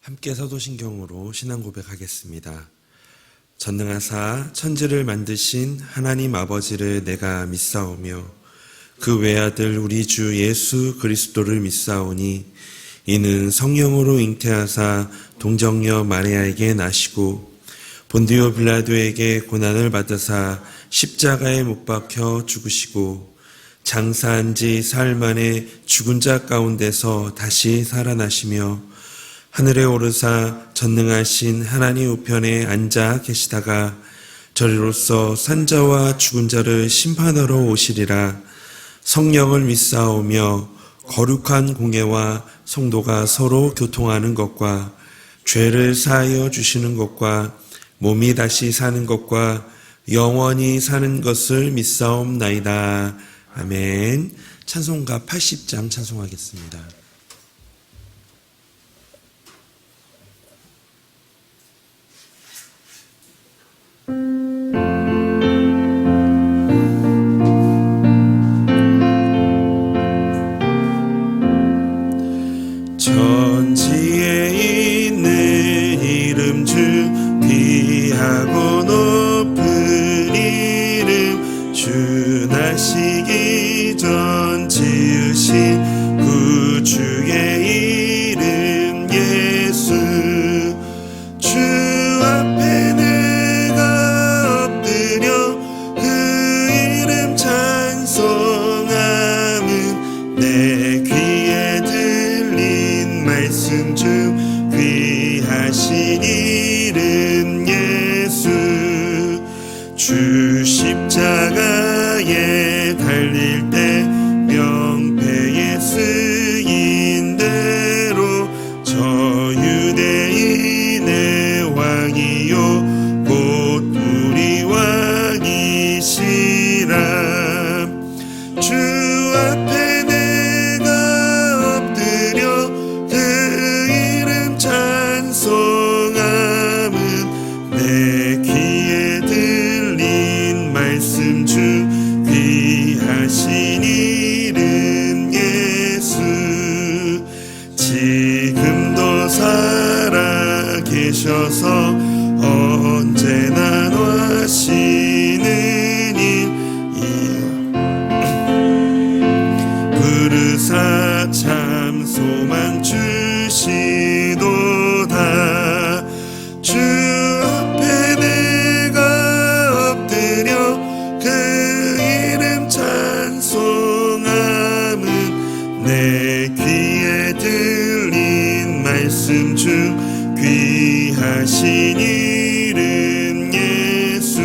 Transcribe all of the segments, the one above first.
함께 사도신경으로 신앙 고백하겠습니다. 전능하사 천지를 만드신 하나님 아버지를 내가 믿사오며 그 외아들 우리 주 예수 그리스도를 믿사오니 이는 성령으로 잉태하사 동정녀 마리아에게 나시고 본디오 빌라도에게 고난을 받으사 십자가에 못 박혀 죽으시고 장사한 지 사흘 만에 죽은 자 가운데서 다시 살아나시며 하늘에 오르사 전능하신 하나님 우편에 앉아 계시다가 저리로서 산자와 죽은 자를 심판하러 오시리라. 성령을 믿사오며 거룩한 공예와 성도가 서로 교통하는 것과 죄를 사하여 주시는 것과 몸이 다시 사는 것과 영원히 사는 것을 믿사옵나이다. 아멘. 찬송가 80장 찬송하겠습니다. 천지에 있는 이름 중 귀하고 높은 이름 주 나시기 전 지으신 구주의 이름 예수 주 앞에 내가 엎드려 그 이름 찬송함은 내 귀에 들린 말씀 중 귀하신 이름 예수 주 십자가에 달릴 때 명패에 쓰인 대로 저 유대인의 왕이요 곧 우리 왕이시라 주 앞에 내가 엎드려 그 이름 찬송함은 내 귀에 들린 말씀 중 귀하신 이름 예수 지금도 살아 계셔서 언제나 하시는 일 부르사 참 소망 주시도다 주 앞에 내가 엎드려 그 이름 찬송함은 내 귀에 들린 말씀 중 귀하신 이름 예수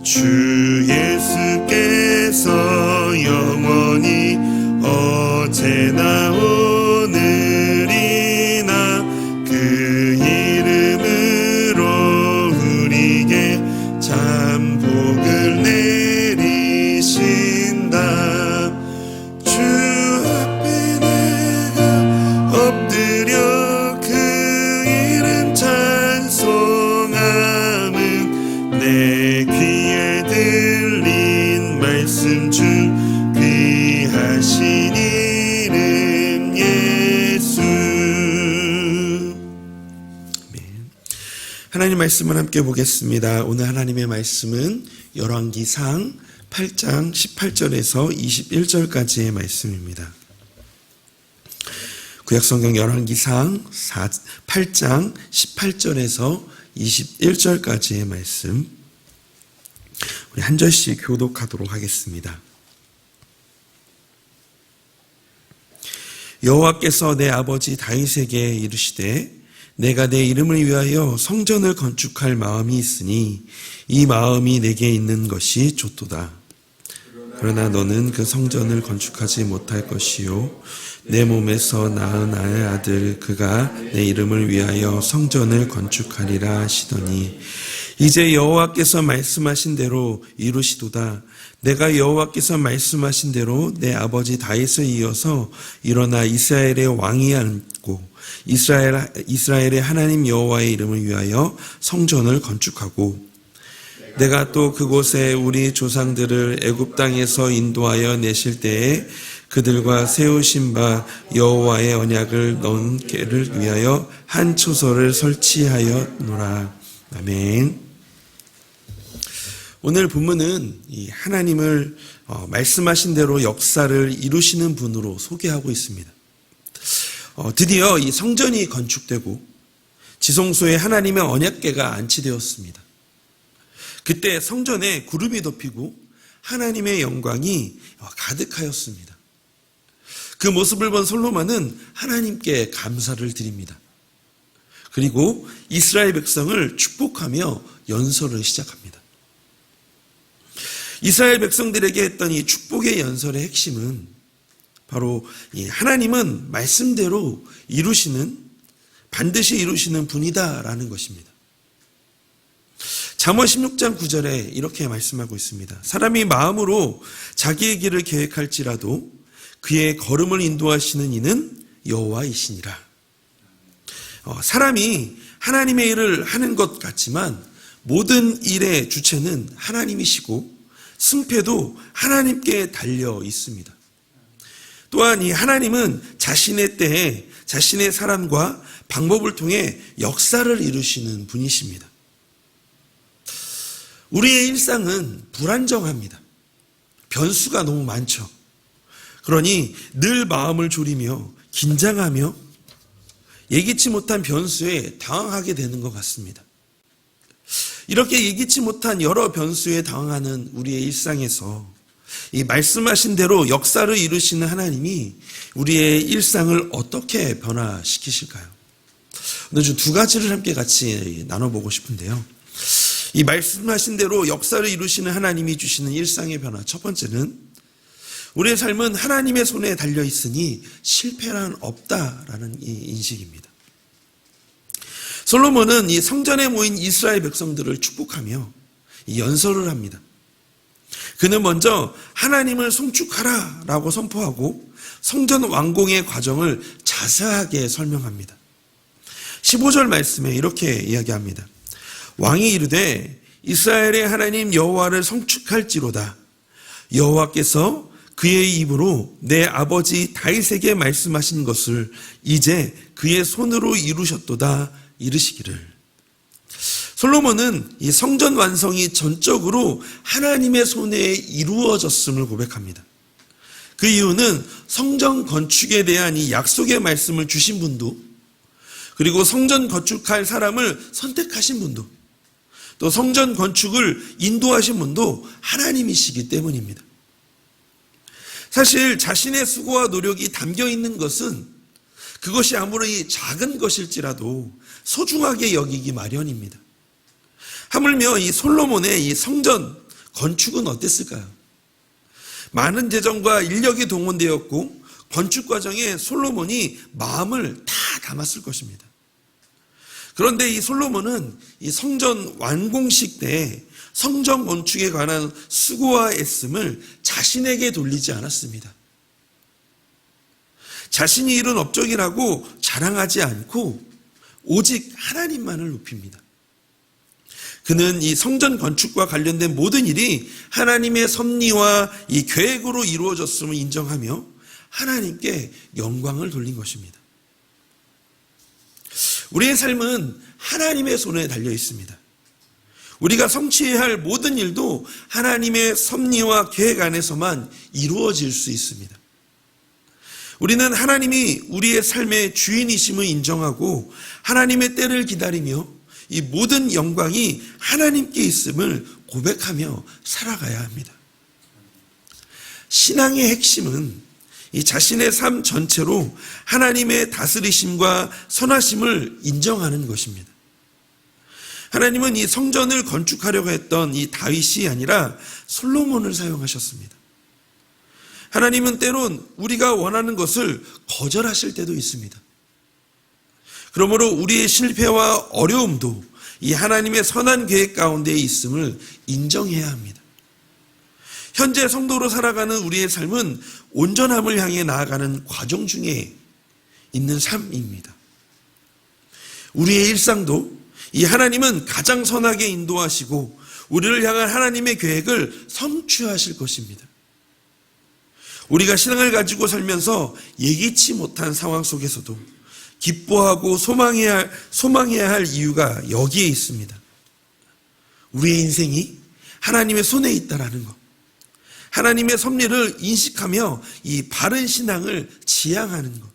주 예수께서 영원히 어제나 오늘이나 그 이름으로 우리에게 참 복을 내리신다 주 앞에 내가 엎드려 그 이름 찬송함은 내 귀에 들린 말씀 중 귀하신 이름 예수. 하나님 말씀을 함께 보겠습니다. 오늘 하나님의 말씀은 열왕기상 8장 18절에서 21절까지의 말씀입니다. 구약성경 열왕기상 8장 18절에서 21절까지의 말씀 우리 한 절씩 교독하도록 하겠습니다. 여호와께서 내 아버지 다윗에게 이르시되 내가 내 이름을 위하여 성전을 건축할 마음이 있으니 이 마음이 내게 있는 것이 좋도다. 그러나 너는 그 성전을 건축하지 못할 것이요 내 몸에서 낳은 나의 아들 그가 내 이름을 위하여 성전을 건축하리라 하시더니 이제 여호와께서 말씀하신 대로 이루시도다. 내가 여호와께서 말씀하신 대로 내 아버지 다윗을 이어서 일어나 이스라엘의 왕이 앉고 이스라엘의 하나님 여호와의 이름을 위하여 성전을 건축하고 내가 또 그곳에 우리 조상들을 애굽 땅에서 인도하여 내실 때에 그들과 세우신 바 여호와의 언약을 넣은 궤를 위하여 한 초소를 설치하였노라. 아멘. 오늘 본문은 이 하나님을 말씀하신 대로 역사를 이루시는 분으로 소개하고 있습니다. 드디어 이 성전이 건축되고 지성소에 하나님의 언약궤가 안치되었습니다. 그때 성전에 구름이 덮이고 하나님의 영광이 가득하였습니다. 그 모습을 본 솔로몬은 하나님께 감사를 드립니다. 그리고 이스라엘 백성을 축복하며 연설을 시작합니다. 이스라엘 백성들에게 했던 이 축복의 연설의 핵심은 바로 이 하나님은 말씀대로 반드시 이루시는 분이다라는 것입니다. 잠언 16장 9절에 이렇게 말씀하고 있습니다. 사람이 마음으로 자기의 길을 계획할지라도 그의 걸음을 인도하시는 이는 여호와이시니라. 사람이 하나님의 일을 하는 것 같지만 모든 일의 주체는 하나님이시고 승패도 하나님께 달려 있습니다. 또한 이 하나님은 자신의 때에 자신의 사람과 방법을 통해 역사를 이루시는 분이십니다. 우리의 일상은 불안정합니다. 변수가 너무 많죠. 그러니 늘 마음을 졸이며 긴장하며 예기치 못한 변수에 당황하게 되는 것 같습니다. 이렇게 예기치 못한 여러 변수에 당황하는 우리의 일상에서 이 말씀하신 대로 역사를 이루시는 하나님이 우리의 일상을 어떻게 변화시키실까요? 오늘 좀 두 가지를 함께 같이 나눠보고 싶은데요. 이 말씀하신 대로 역사를 이루시는 하나님이 주시는 일상의 변화. 첫 번째는 우리의 삶은 하나님의 손에 달려 있으니 실패란 없다라는 이 인식입니다. 솔로몬은 이 성전에 모인 이스라엘 백성들을 축복하며 이 연설을 합니다. 그는 먼저 하나님을 송축하라라고 선포하고 성전 완공의 과정을 자세하게 설명합니다. 15절 말씀에 이렇게 이야기합니다. 왕이 이르되 이스라엘의 하나님 여호와를 송축할지로다. 여호와께서 그의 입으로 내 아버지 다윗에게 말씀하신 것을 이제 그의 손으로 이루셨도다 이르시기를. 솔로몬은 이 성전 완성이 전적으로 하나님의 손에 이루어졌음을 고백합니다. 그 이유는 성전 건축에 대한 이 약속의 말씀을 주신 분도, 그리고 성전 건축할 사람을 선택하신 분도, 또 성전 건축을 인도하신 분도 하나님이시기 때문입니다. 사실 자신의 수고와 노력이 담겨 있는 것은 그것이 아무리 작은 것일지라도 소중하게 여기기 마련입니다. 하물며 이 솔로몬의 이 성전 건축은 어땠을까요? 많은 재정과 인력이 동원되었고 건축 과정에 솔로몬이 마음을 다 담았을 것입니다. 그런데 이 솔로몬은 이 성전 완공식 때 성전 건축에 관한 수고와 애씀을 자신에게 돌리지 않았습니다. 자신이 이룬 업적이라고 자랑하지 않고 오직 하나님만을 높입니다. 그는 이 성전 건축과 관련된 모든 일이 하나님의 섭리와 이 계획으로 이루어졌음을 인정하며 하나님께 영광을 돌린 것입니다. 우리의 삶은 하나님의 손에 달려 있습니다. 우리가 성취해야 할 모든 일도 하나님의 섭리와 계획 안에서만 이루어질 수 있습니다. 우리는 하나님이 우리의 삶의 주인이심을 인정하고 하나님의 때를 기다리며 이 모든 영광이 하나님께 있음을 고백하며 살아가야 합니다. 신앙의 핵심은 이 자신의 삶 전체로 하나님의 다스리심과 선하심을 인정하는 것입니다. 하나님은 이 성전을 건축하려고 했던 이 다윗이 아니라 솔로몬을 사용하셨습니다. 하나님은 때론 우리가 원하는 것을 거절하실 때도 있습니다. 그러므로 우리의 실패와 어려움도 이 하나님의 선한 계획 가운데 있음을 인정해야 합니다. 현재 성도로 살아가는 우리의 삶은 온전함을 향해 나아가는 과정 중에 있는 삶입니다. 우리의 일상도 이 하나님은 가장 선하게 인도하시고 우리를 향한 하나님의 계획을 성취하실 것입니다. 우리가 신앙을 가지고 살면서 예기치 못한 상황 속에서도 기뻐하고 소망해야 할 이유가 여기에 있습니다. 우리의 인생이 하나님의 손에 있다라는 것, 하나님의 섭리를 인식하며 이 바른 신앙을 지향하는 것.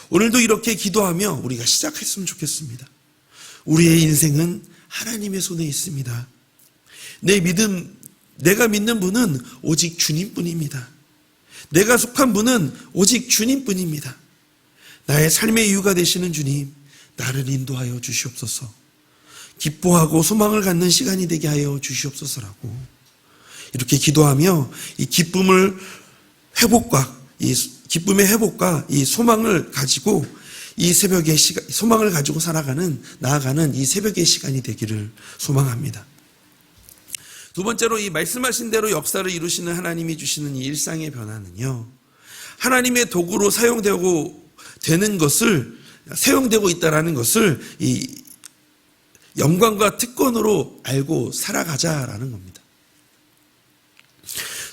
오늘도 이렇게 기도하며 우리가 시작했으면 좋겠습니다. 우리의 인생은 하나님의 손에 있습니다. 내가 믿는 분은 오직 주님뿐입니다. 내가 속한 분은 오직 주님뿐입니다. 나의 삶의 이유가 되시는 주님, 나를 인도하여 주시옵소서. 기뻐하고 소망을 갖는 시간이 되게 하여 주시옵소서라고 이렇게 기도하며 이 기쁨의 회복과 이 소망을 가지고 이 새벽의 소망을 가지고 나아가는 이 새벽의 시간이 되기를 소망합니다. 두 번째로 이 말씀하신 대로 역사를 이루시는 하나님이 주시는 이 일상의 변화는요, 하나님의 도구로 사용되고 있다라는 것을 이 영광과 특권으로 알고 살아가자라는 겁니다.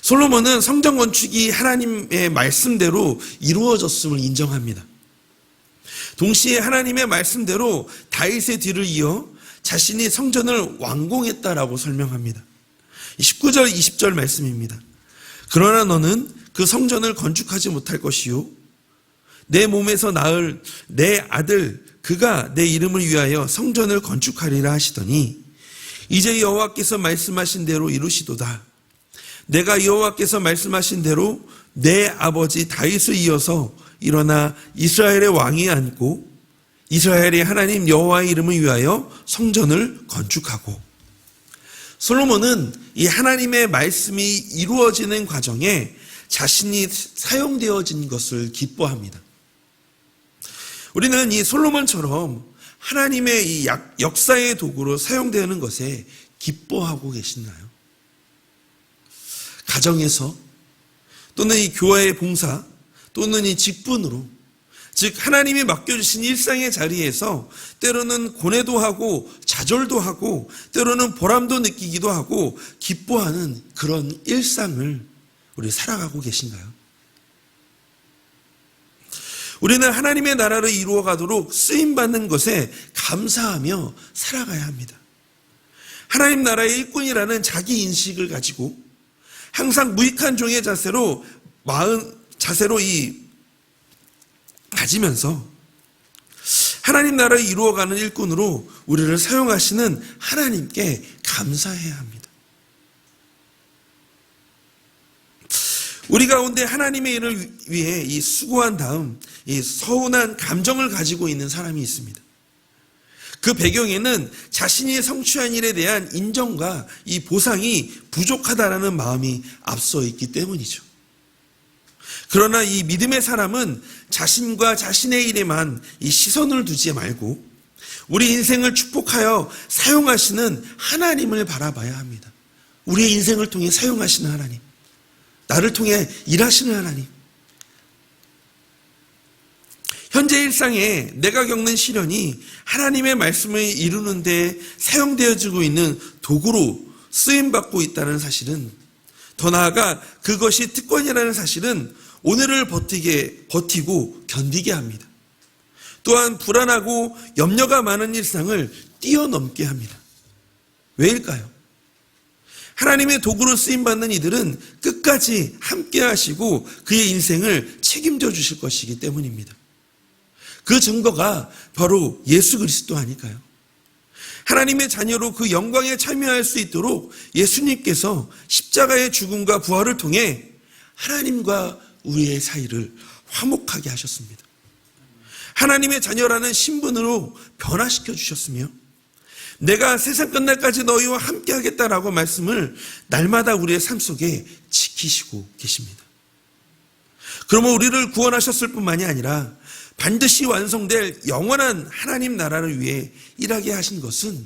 솔로몬은 성전 건축이 하나님의 말씀대로 이루어졌음을 인정합니다. 동시에 하나님의 말씀대로 다윗의 뒤를 이어 자신이 성전을 완공했다라고 설명합니다. 19절 20절 말씀입니다. 그러나 너는 그 성전을 건축하지 못할 것이요 내 몸에서 낳을 내 아들 그가 내 이름을 위하여 성전을 건축하리라 하시더니 이제 여호와께서 말씀하신 대로 이루시도다. 내가 여호와께서 말씀하신 대로 내 아버지 다윗을 이어서 일어나 이스라엘의 왕이 앉고 이스라엘의 하나님 여호와의 이름을 위하여 성전을 건축하고. 솔로몬은 이 하나님의 말씀이 이루어지는 과정에 자신이 사용되어진 것을 기뻐합니다. 우리는 이 솔로몬처럼 하나님의 이 역사의 도구로 사용되는 것에 기뻐하고 계시나요? 가정에서 또는 이 교회의 봉사 또는 이 직분으로, 즉 하나님이 맡겨주신 일상의 자리에서 때로는 고뇌도 하고 좌절도 하고 때로는 보람도 느끼기도 하고 기뻐하는 그런 일상을 우리 살아가고 계신가요? 우리는 하나님의 나라를 이루어가도록 쓰임받는 것에 감사하며 살아가야 합니다. 하나님 나라의 일꾼이라는 자기 인식을 가지고 항상 무익한 종의 자세로 가지면서 하나님 나라를 이루어가는 일꾼으로 우리를 사용하시는 하나님께 감사해야 합니다. 우리 가운데 하나님의 일을 위해 이 수고한 다음 이 서운한 감정을 가지고 있는 사람이 있습니다. 그 배경에는 자신이 성취한 일에 대한 인정과 이 보상이 부족하다라는 마음이 앞서 있기 때문이죠. 그러나 이 믿음의 사람은 자신과 자신의 일에만 이 시선을 두지 말고 우리 인생을 축복하여 사용하시는 하나님을 바라봐야 합니다. 우리의 인생을 통해 사용하시는 하나님, 나를 통해 일하시는 하나님. 현재 일상에 내가 겪는 시련이 하나님의 말씀을 이루는 데 사용되어지고 있는 도구로 쓰임받고 있다는 사실은, 더 나아가 그것이 특권이라는 사실은 오늘을 버티고 견디게 합니다. 또한 불안하고 염려가 많은 일상을 뛰어넘게 합니다. 왜일까요? 하나님의 도구로 쓰임받는 이들은 끝까지 함께 하시고 그의 인생을 책임져 주실 것이기 때문입니다. 그 증거가 바로 예수 그리스도 아닐까요? 하나님의 자녀로 그 영광에 참여할 수 있도록 예수님께서 십자가의 죽음과 부활을 통해 하나님과 우리의 사이를 화목하게 하셨습니다. 하나님의 자녀라는 신분으로 변화시켜 주셨으며 내가 세상 끝날까지 너희와 함께 하겠다라고 말씀을 날마다 우리의 삶 속에 지키시고 계십니다. 그러면 우리를 구원하셨을 뿐만이 아니라 반드시 완성될 영원한 하나님 나라를 위해 일하게 하신 것은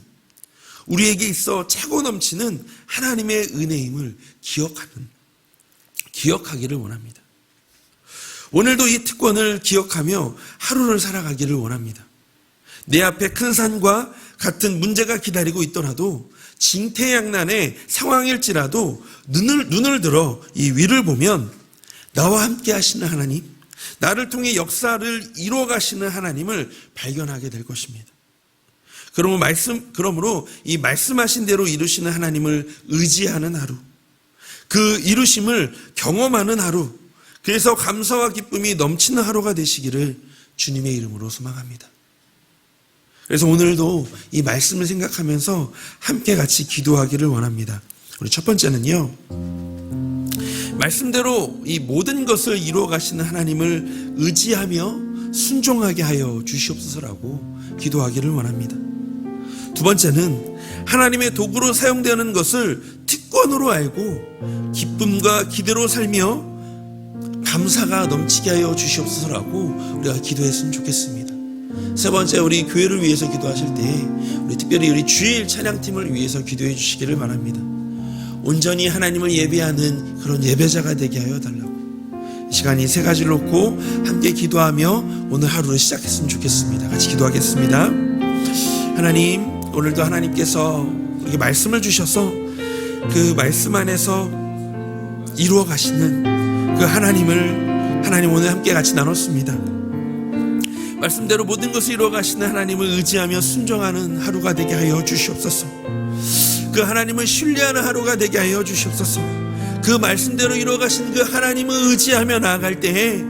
우리에게 있어 차고 넘치는 하나님의 은혜임을 기억하기를 원합니다. 오늘도 이 특권을 기억하며 하루를 살아가기를 원합니다. 내 앞에 큰 산과 같은 문제가 기다리고 있더라도 징태양난의 상황일지라도 눈을 들어 이 위를 보면 나와 함께 하시는 하나님, 나를 통해 역사를 이루어 가시는 하나님을 발견하게 될 것입니다. 그러므로 이 말씀하신 대로 이루시는 하나님을 의지하는 하루, 그 이루심을 경험하는 하루, 그래서 감사와 기쁨이 넘치는 하루가 되시기를 주님의 이름으로 소망합니다. 그래서 오늘도 이 말씀을 생각하면서 함께 같이 기도하기를 원합니다. 우리 첫 번째는요, 말씀대로 이 모든 것을 이루어 가시는 하나님을 의지하며 순종하게 하여 주시옵소서라고 기도하기를 원합니다. 두 번째는 하나님의 도구로 사용되는 것을 특권으로 알고 기쁨과 기대로 살며 감사가 넘치게 하여 주시옵소서라고 우리가 기도했으면 좋겠습니다. 세 번째, 우리 교회를 위해서 기도하실 때 우리 특별히 우리 주일 찬양팀을 위해서 기도해 주시기를 바랍니다. 온전히 하나님을 예배하는 그런 예배자가 되게 하여 달라고, 이 시간이 세 가지를 놓고 함께 기도하며 오늘 하루를 시작했으면 좋겠습니다. 같이 기도하겠습니다. 하나님, 오늘도 하나님께서 우리에게 말씀을 주셔서 그 말씀 안에서 이루어 가시는 그 하나님 오늘 함께 같이 나눴습니다. 말씀대로 모든 것을 이루어 가시는 하나님을 의지하며 순종하는 하루가 되게 하여 주시옵소서. 그 하나님을 신뢰하는 하루가 되게 하여 주시옵소서. 그 말씀대로 이루어 가신 그 하나님을 의지하며 나아갈 때에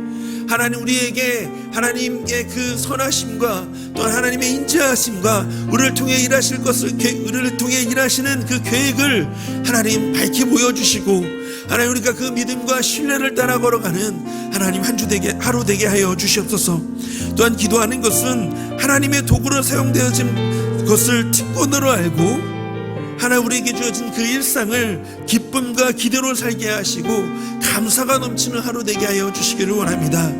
하나님 우리에게 하나님의 그 선하심과 또한 하나님의 인자하심과 우리를 통해 일하실 것을, 우리를 통해 일하시는 그 계획을 하나님 밝히 보여주시고, 하나님 우리가 그 믿음과 신뢰를 따라 걸어가는 하나님 한 주 되게, 하루 되게 하여 주시옵소서. 또한 기도하는 것은 하나님의 도구로 사용되어진 것을 특권으로 알고 하나님 우리에게 주어진 그 일상을 기쁨과 기대로 살게 하시고 감사가 넘치는 하루 되게 하여 주시기를 원합니다.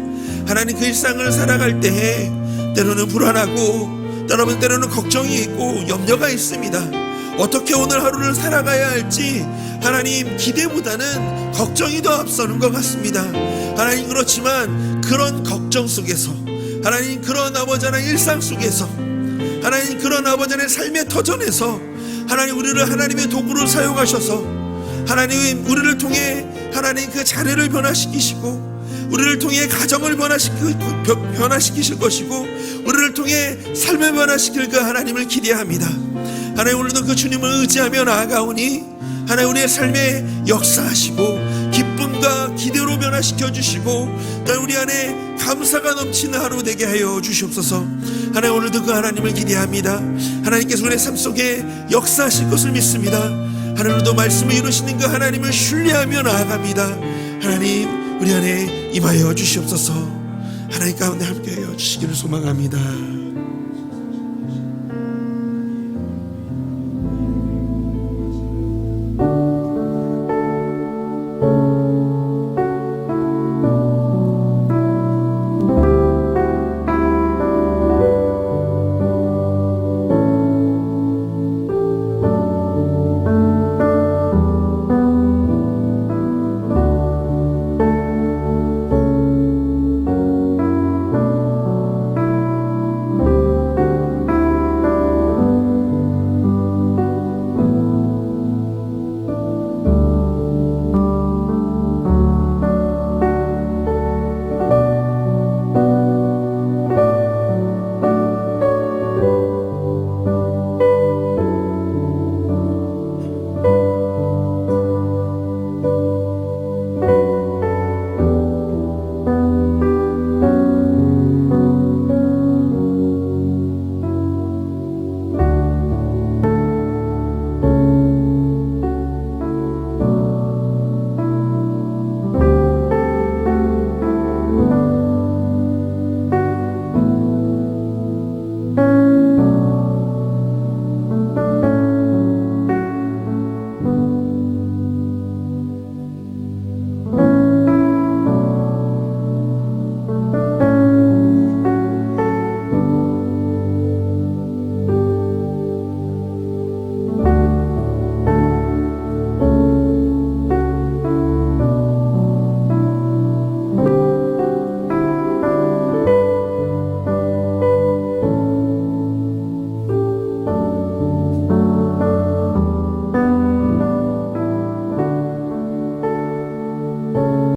하나님 그 일상을 살아갈 때에 때로는 불안하고 때로는 걱정이 있고 염려가 있습니다. 어떻게 오늘 하루를 살아가야 할지 하나님 기대보다는 걱정이 더 앞서는 것 같습니다. 하나님, 그렇지만 그런 걱정 속에서 하나님, 그런 아버지 하나님 일상 속에서 하나님, 그런 아버지 하나님 삶의 터전에서 하나님 우리를 하나님의 도구로 사용하셔서 하나님 우리를 통해 하나님 그 자녀를 변화시키시고 우리를 통해 가정을 변화시키실 것이고 우리를 통해 삶을 변화시킬 그 하나님을 기대합니다. 하나님, 오늘도 그 주님을 의지하며 나아가오니 하나님 우리의 삶에 역사하시고 기쁨과 기대로 변화시켜 주시고 또 우리 안에 감사가 넘치는 하루 되게 하여 주시옵소서. 하나님, 오늘도 그 하나님을 기대합니다. 하나님께서 우리의 삶 속에 역사하실 것을 믿습니다. 하나님, 오늘도 말씀을 이루시는 그 하나님을 신뢰하며 나아갑니다. 하나님, 우리 안에 임하여 주시옵소서. 하나님 가운데 함께하여 주시기를 소망합니다.